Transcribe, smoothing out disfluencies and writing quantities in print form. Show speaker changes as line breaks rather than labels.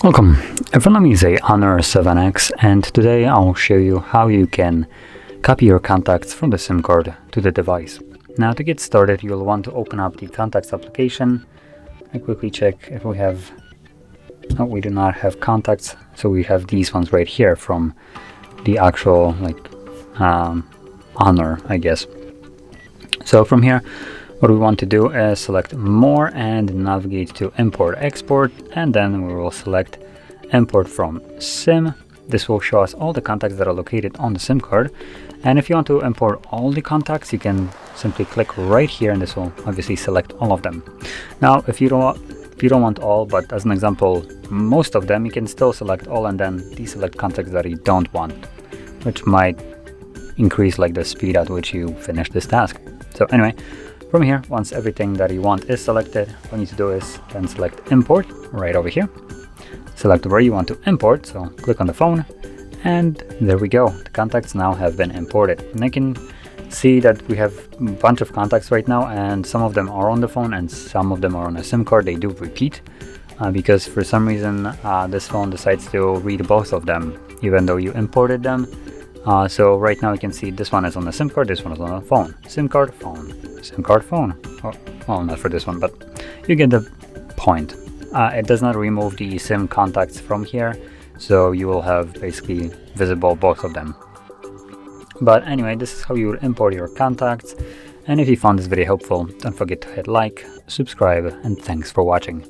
Welcome, in front of me is a Honor 7X, and today I'll show you how you can copy your contacts from the SIM card to the device. Now to get started, you'll want to open up the contacts application. I quickly check if we have, no, we do not have contacts, so we have these ones right here from the actual Honor, I guess. So from here, what we want to do is select more and navigate to import export, and then we will select import from SIM. This will show us all the contacts that are located on the SIM card, and if you want to import all the contacts, you can simply click right here and this will obviously select all of them. Now if you don't want all, but as an example most of them, you can still select all and then deselect contacts that you don't want, which might increase the speed at which you finish this task. So anyway, from here, once everything that you want is selected, what you need to do is then select import right over here. Select where you want to import, so click on the phone, and there we go. The contacts now have been imported. And I can see that we have a bunch of contacts right now, and some of them are on the phone and some of them are on a SIM card. They do repeat because for some reason this phone decides to read both of them even though you imported them. So right now you can see this one is on the SIM card, this one is on the phone. SIM card, phone. SIM card, phone. Oh, well, not for this one, but you get the point. It does not remove the SIM contacts from here, so you will have basically visible both of them. But anyway, this is how you would import your contacts. And if you found this video helpful, don't forget to hit like, subscribe, and thanks for watching.